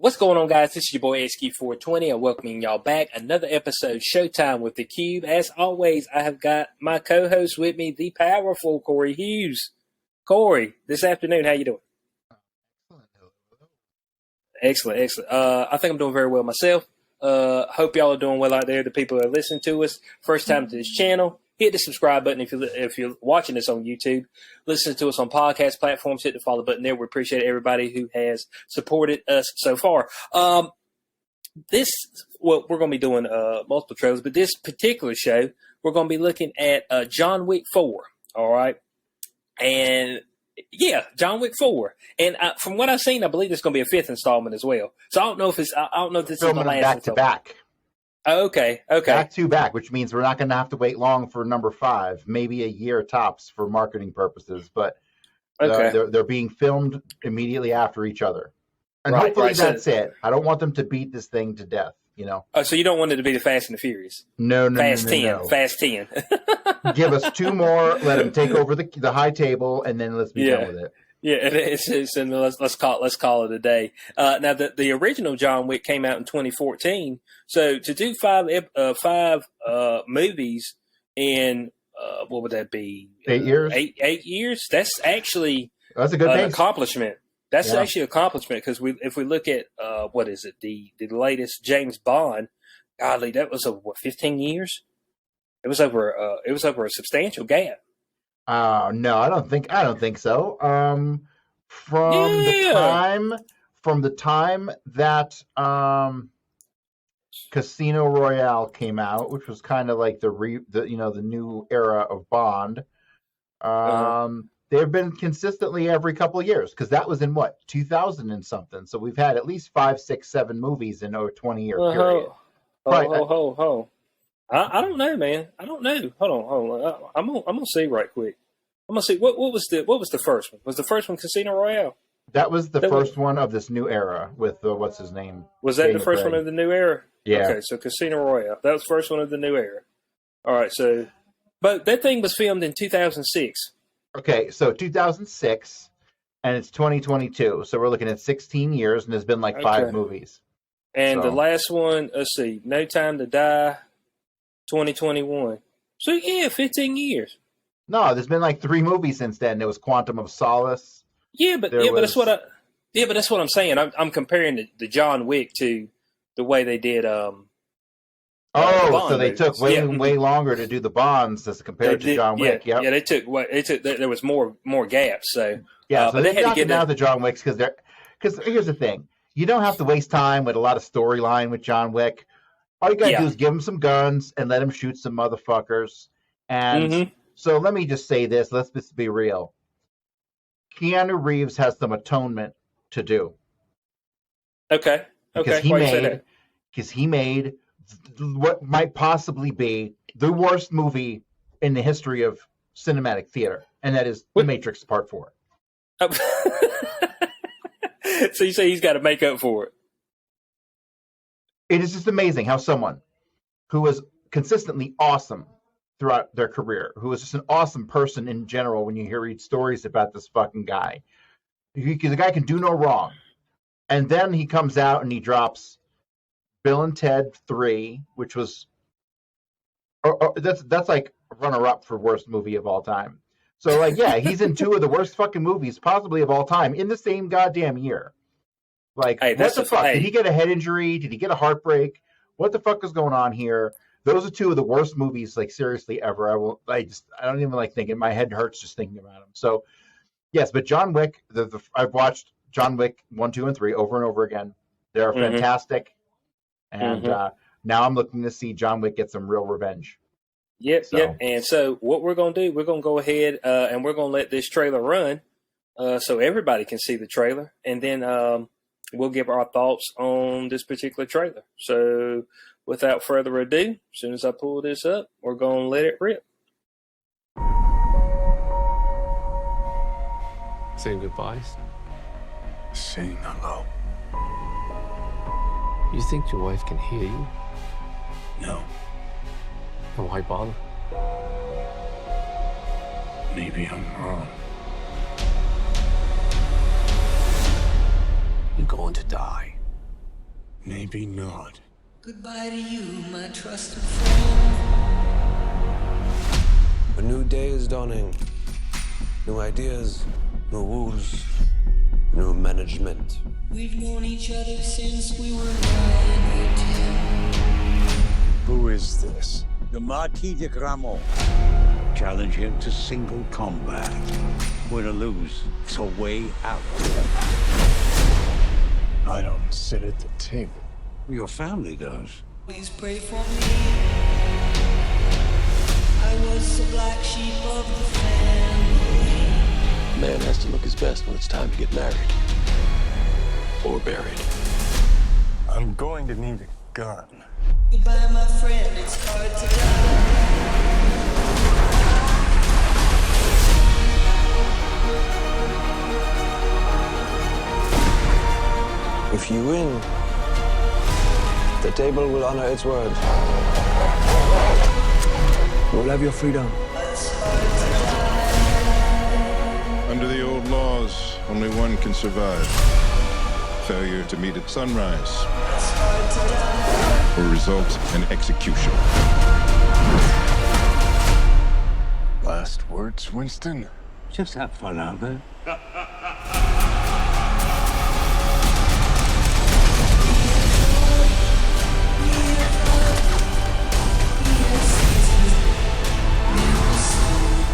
What's going on, guys? This is your boy HQ420. I'm welcoming y'all back. Another episode, Showtime with the Cube. As always, I have got my co-host with me, the powerful Corey Hughes. Corey, this afternoon, how you doing? Excellent. I think I'm doing very well myself. Hope y'all are doing well out there. The people that listen to us, first time to this channel, hit the subscribe button if you're watching this on YouTube. Listen to us on podcast platforms. Hit the follow button there. We appreciate everybody who has supported us so far. We're going to be doing multiple trailers, but this particular show, we're going to be looking at John Wick 4. All right, and yeah, John Wick 4. And from what I've seen, I believe there's going to be a fifth installment as well. So I don't know if this is the last back to back. Oh, okay. Back to back, which means we're not going to have to wait long for number 5, maybe a year tops for marketing purposes. But they're being filmed immediately after each other, and hopefully that's it. I don't want them to beat this thing to death. You know. Oh, so you don't want it to be the Fast and the Furious? No. Fast 10. Fast 10. Give us 2 more. Let them take over the high table, and then let's be done with it. Yeah, it's and let's call it a day. Now the original John Wick came out in 2014. So to do five movies in what would that be? 8 years. 8 years. That's actually a good accomplishment. That's actually an accomplishment because if we look at what is it, the latest James Bond, golly, that was over 15 years. It was over a substantial gap. No, I don't think so. From the time that Casino Royale came out, which was kind of like the new era of Bond. They've been consistently every couple of years because that was in 2000 and something. So we've had at least 5, 6, 7 movies in a 20-year period. I don't know, man. I don't know. Hold on. I'm gonna see right quick. I'm gonna see what was the first one? Was the first one Casino Royale? That was the first one of this new era with what's his name? Was that the first one of the new era? Yeah. Okay, so Casino Royale. That was the first one of the new era. All right, so but that thing was filmed in 2006. Okay, so 2006, and it's 2022. So we're looking at 16 years, and there's been 5 movies. And the last one, let's see, No Time to Die, 2021. So yeah, 15 years. No, there's been 3 movies since then. There was Quantum of Solace. But that's what I'm saying. I'm comparing the John Wick to the way they did. So they took way longer to do the Bonds as compared to John Wick. Yeah, they took. There was more gaps. So so but they had to get out the John Wicks because here's the thing: you don't have to waste time with a lot of storyline with John Wick. All you gotta do is give him some guns and let him shoot some motherfuckers. And so let me just say this: let's just be real. Keanu Reeves has some atonement to do. Okay. Because he made what might possibly be the worst movie in the history of cinematic theater, and that is The Matrix Part 4. So you say he's got to make up for it? It is just amazing how someone who was consistently awesome throughout their career, who was just an awesome person in general, when you read stories about this fucking guy, the guy can do no wrong, and then he comes out and he drops Bill and Ted 3, which was that's like runner-up for worst movie of all time. So he's in 2 of the worst fucking movies possibly of all time in the same goddamn year. What the fuck? Did he get a head injury? Did he get a heartbreak? What the fuck is going on here? Those are 2 of the worst movies, seriously, ever. I don't even thinking. My head hurts just thinking about them. So yes, but John Wick, I've watched John Wick 1, 2, and 3 over and over again. They're fantastic. And now I'm looking to see John Wick get some real revenge. Yep. And so what we're going to do, we're going to go ahead and we're going to let this trailer run so everybody can see the trailer. And then we'll give our thoughts on this particular trailer. So without further ado, as soon as I pull this up, we're going to let it rip. Saying goodbyes? Saying hello. You think your wife can hear you? No. Then why bother? Maybe I'm wrong. You're going to die. Maybe not. Goodbye to you, my trusted friend. A new day is dawning. New ideas, new rules, new management. We've known each other since we were 9 or 10. Who is this? The Marquis de Gramont. Challenge him to single combat. Win or lose, it's a way out. I don't sit at the table. Your family does. Please pray for me. I was the black sheep of the family. A man has to look his best when it's time to get married. Or buried. I'm going to need a gun. Goodbye, my friend, it's hard to die. If you win, the table will honor its word. You'll have your freedom. Under the old laws, only one can survive. Failure to meet at sunrise will result in execution. Last words, Winston? Just have fun out there.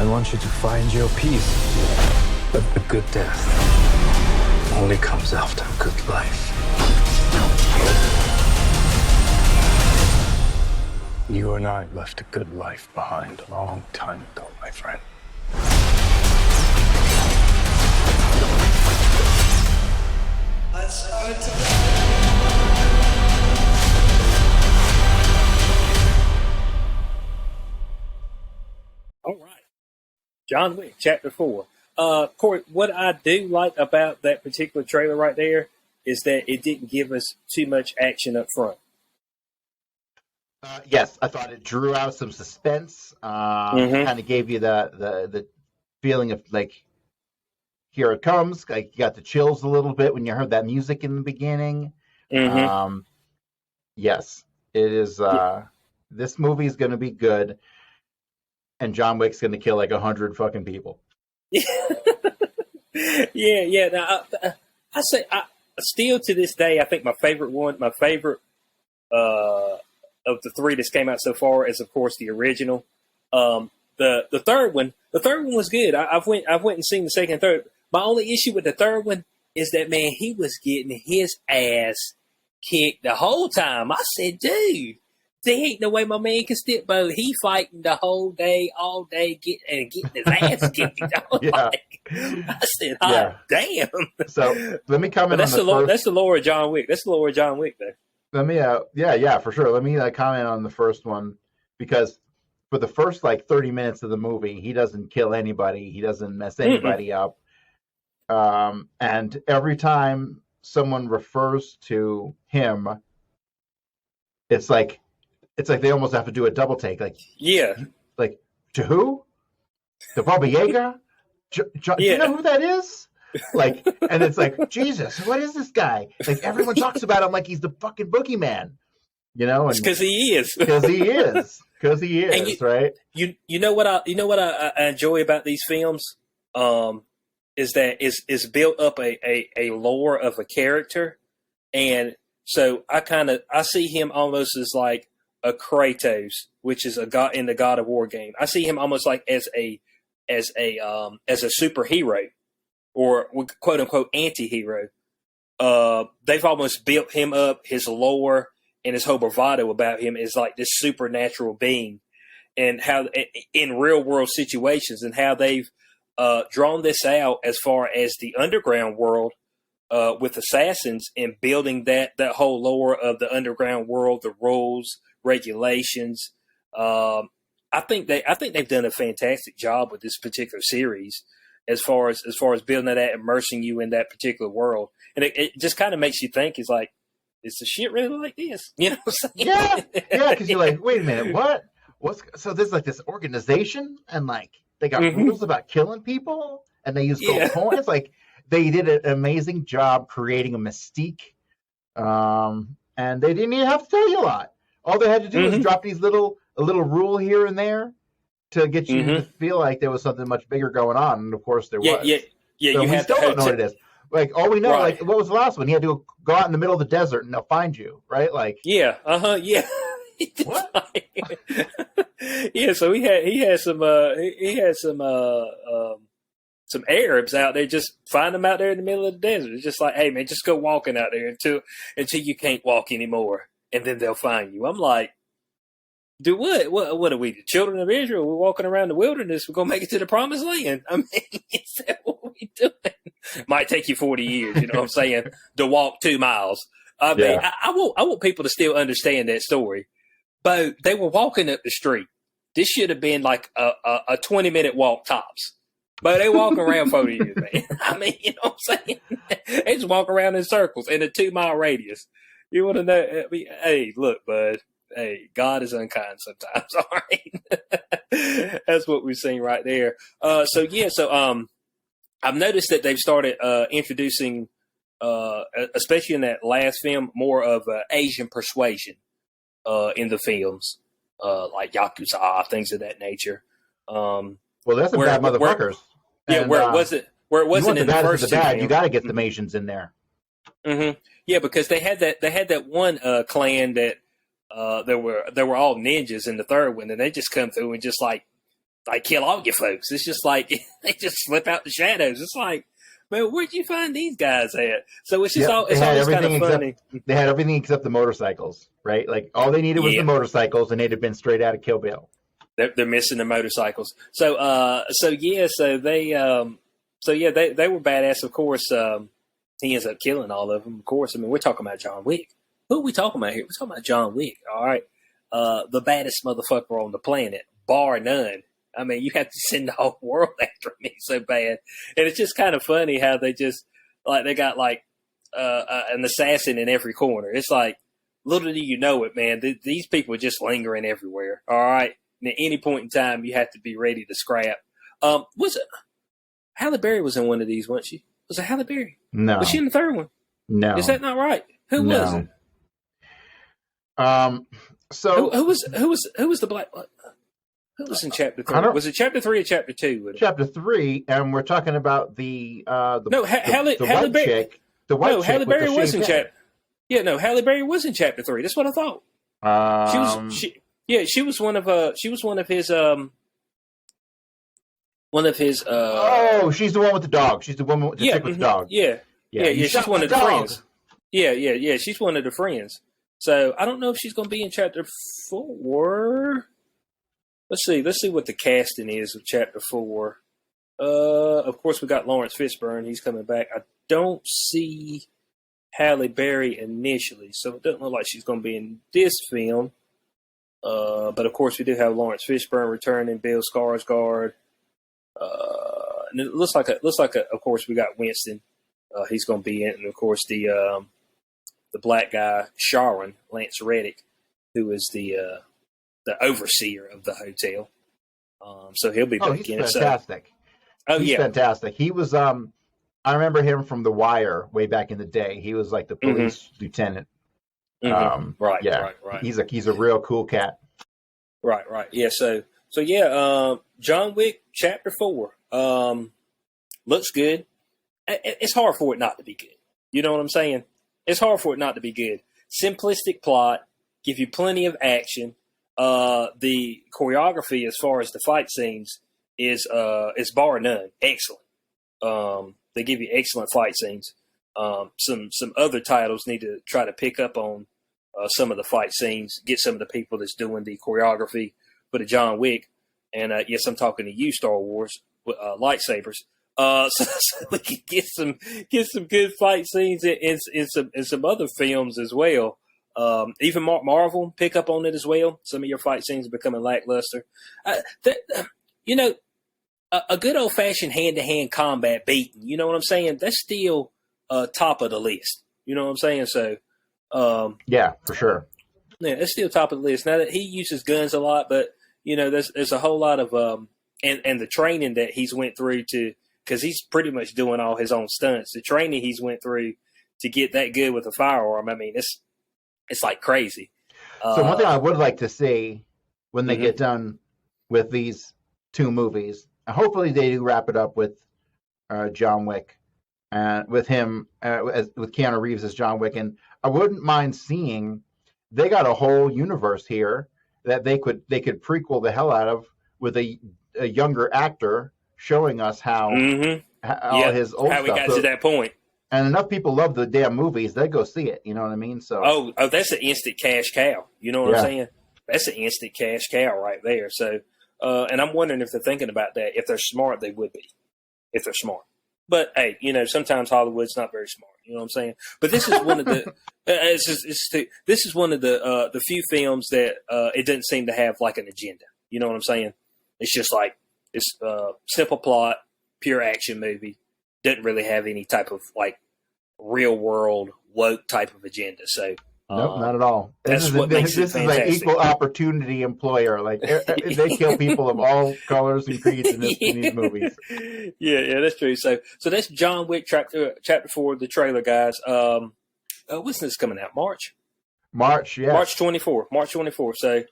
I want you to find your peace. But a good death only comes after a good life. You and I left a good life behind a long time ago, my friend. It's hard to die. All right. John Wick, Chapter 4. Corey, what I do like about that particular trailer right there is that it didn't give us too much action up front. Yes, I thought it drew out some suspense. Kind of gave you the feeling of like, here it comes. Like you got the chills a little bit when you heard that music in the beginning. Yes, it is. This movie is going to be good, and John Wick's going to kill like 100 fucking people. Yeah. Now, I say, still to this day, I think my favorite of the three that's came out so far is, of course, the original. The third one was good. I've went and seen the second and third. My only issue with the third one is that, man, he was getting his ass kicked the whole time. I said, dude, there ain't no way my man can stick bow. He fighting the whole day, all day, getting his ass kicked. I said, damn. So let me comment that's on that's the lore of John Wick. That's the lore of John Wick, though. Let me, for sure. Let me comment on the first one, because for the first like 30 minutes of the movie, he doesn't kill anybody. He doesn't mess anybody up. And every time someone refers to him, it's like they almost have to do a double take. Like, like, to who? To Baba Yaga? Do you know who that is? Like, and it's like, Jesus, what is this guy? Like, everyone talks about him like he's the fucking boogeyman, you know? Because he is. Because he is. Right? You know what I enjoy about these films, is that it's built up a lore of a character, and so I see him almost as like a Kratos, which is a god in the God of War game. I see him almost like as a superhero, or quote unquote anti-hero. They've almost built him up, his lore and his whole bravado about him is like this supernatural being, and how in real world situations, and how they've drawn this out as far as the underground world with assassins, and building that whole lore of the underground world, the rules, regulations. I think they've done a fantastic job with this particular series as far as building that out, immersing you in that particular world. And it just kind of makes you think, is like, is the shit really like this? You know what I'm saying? Yeah, because you're like, wait a minute, what? So there's like this organization, and like they got rules about killing people, and they use gold coins. Like, they did an amazing job creating a mystique, and and they didn't even have to tell you a lot. All they had to do was drop a little rule here and there to get you to feel like there was something much bigger going on, and of course there was. Yeah. So you we still don't know what it is. Like all we know, Right. like what was the last one? He had to go out in the middle of the desert and they'll find you, right? Like yeah. What? Yeah, so he had some Arabs out there, just find them out there in the middle of the desert. It's just like, hey man, just go walking out there until you can't walk anymore, and then they'll find you. I'm like, do what? What are we, the children of Israel? We're walking around the wilderness. We're gonna make it to the promised land. I mean, is that what we doing? Might take you 40 years. You know what I'm saying? To walk 2 miles. I mean, I want people to still understand that story. But they were walking up the street. This should have been like a 20-minute walk tops. But they walking around 40 years, man. I mean, you know what I'm saying? They just walk around in circles in a 2-mile radius. You want to know? I mean, hey, look, bud. Hey, God is unkind sometimes. All right. That's what we've seen right there. So I've noticed that they've started introducing, especially in that last film, more of Asian persuasion in the films, like Yakuza, things of that nature. Well, that's some bad motherfuckers. Where it wasn't in the first two films. You got to get some Asians in there. Mm-hmm. Yeah, because they had that one clan that they were all ninjas in the third one, and they just come through and just like kill all you folks. It's just like they just slip out the shadows. It's like, man, where'd you find these guys at? So it's just always kind of funny. They had everything except the motorcycles, right? Like all they needed was the motorcycles, and they'd have been straight out of Kill Bill. They're missing the motorcycles. So they were badass. Of course, he ends up killing all of them. Of course, I mean, we're talking about John Wick. Who are we talking about here? We're talking about John Wick. All right, the baddest motherfucker on the planet, bar none. I mean, you have to send the whole world after me so bad. And it's just kind of funny how they just, like, they got, like, an assassin in every corner. It's like, little do you know it, man. These people are just lingering everywhere. All right? And at any point in time, you have to be ready to scrap. Was it Halle Berry was in one of these, wasn't she? Was it Halle Berry? No. Was she in the third one? No. Is that not right? Who was it? So who was the black? Who was in chapter 3? Was it chapter 3 or chapter 2? Chapter 3, and we're talking about the Halle Berry. Chick. The white chick Halle Berry was in chapter. Yeah, no, Halle Berry was in chapter 3. That's what I thought. She was one of his she's the one with the dog. She's the woman with the chick with the dog. Yeah. She's one of the friends. Yeah. She's one of the friends. So I don't know if she's going to be in chapter 4. Let's see what the casting is of chapter 4. Of course, we got Lawrence Fishburne. He's coming back. I don't see Halle Berry initially, so it doesn't look like she's going to be in this film. But of course, we do have Lawrence Fishburne returning, Bill Skarsgård. And it looks like of course, we got Winston. He's going to be in, and of course the black guy Sharon, Lance Reddick, who is the overseer of the hotel. So he'll be back in. He's fantastic. He's fantastic. He was I remember him from The Wire way back in the day. He was like the police lieutenant. Right. He's a real cool cat. Right. Yeah. So John Wick chapter 4 looks good. It's hard for it not to be good. You know what I'm saying? It's hard for it not to be good. Simplistic plot, give you plenty of action. The choreography, as far as the fight scenes, is bar none. Excellent. They give you excellent fight scenes. Some other titles need to try to pick up on some of the fight scenes, get some of the people that's doing the choreography for the John Wick. And yes, I'm talking to you, Star Wars, with lightsabers. So we can get some good fight scenes in some other films as well. Even Marvel pick up on it as well. Some of your fight scenes are becoming lackluster. A good old fashioned hand to hand combat beating. You know what I'm saying? That's still top of the list. You know what I'm saying? So yeah, for sure. Yeah, it's still top of the list. Now that he uses guns a lot, but there's a whole lot of and the training that he's went through because he's pretty much doing all his own stunts. The training he's went through to get that good with a firearm. I mean, It's like crazy. So one thing I would like to see when they get done with these 2 movies, and hopefully they do wrap it up with John Wick, and with him with Keanu Reeves as John Wick, and I wouldn't mind seeing they got a whole universe here that they could prequel the hell out of with a younger actor showing us how all his old how stuff. We got to that point. And enough people love the damn movies, they go see it. You know what I mean? So that's an instant cash cow. You know what I'm saying? That's an instant cash cow right there. So, and I'm wondering if they're thinking about that. If they're smart, they would be. If they're smart. But hey, sometimes Hollywood's not very smart. You know what I'm saying? But this is one of the this is one of the few films that it doesn't seem to have like an agenda. You know what I'm saying? It's just like it's simple plot, pure action movie. Doesn't really have any type of like real world woke type of agenda. So nope, not at all. That's what makes it fantastic. This is like equal opportunity employer. Like they kill people of all colors and creeds in these movies. Yeah, that's true. So that's John Wick Chapter 4, the trailer, guys. When's this coming out? March, yeah. March 24. So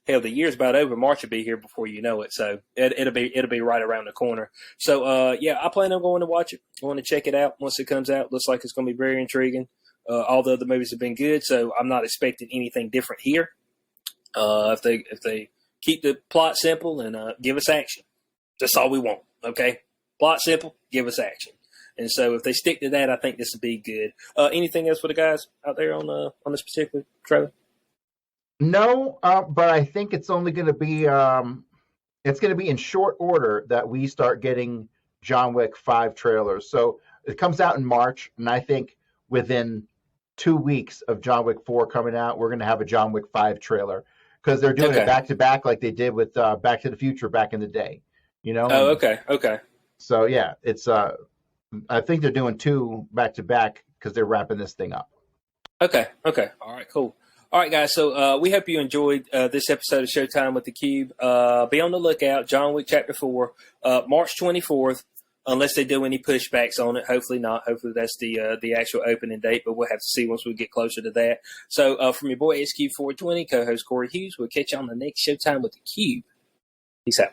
hell, the year's about over. March will be here before you know it. So it'll be right around the corner. So I plan on going to watch it. Going to check it out once it comes out. Looks like it's going to be very intriguing. All the other movies have been good, so I'm not expecting anything different here. If they keep the plot simple and give us action, that's all we want. Okay, plot simple, give us action. And so if they stick to that, I think this will be good. Anything else for the guys out there on this particular trailer? No, but I think it's only going to be in short order that we start getting John Wick 5 trailers. So it comes out in March, and I think within 2 weeks of John Wick 4 coming out, we're going to have a John Wick 5 trailer because they're doing it back to back like they did with Back to the Future back in the day. Oh, okay. So yeah, it's I think they're doing 2 back to back because they're wrapping this thing up. Okay. All right, cool. All right, guys. So we hope you enjoyed this episode of Showtime with the Cube. Be on the lookout. John Wick Chapter 4, March 24th. Unless they do any pushbacks on it. Hopefully not. Hopefully that's the actual opening date, but we'll have to see once we get closer to that. So from your boy SQ420, co-host Corey Hughes, we'll catch you on the next Showtime with the Cube. Peace out.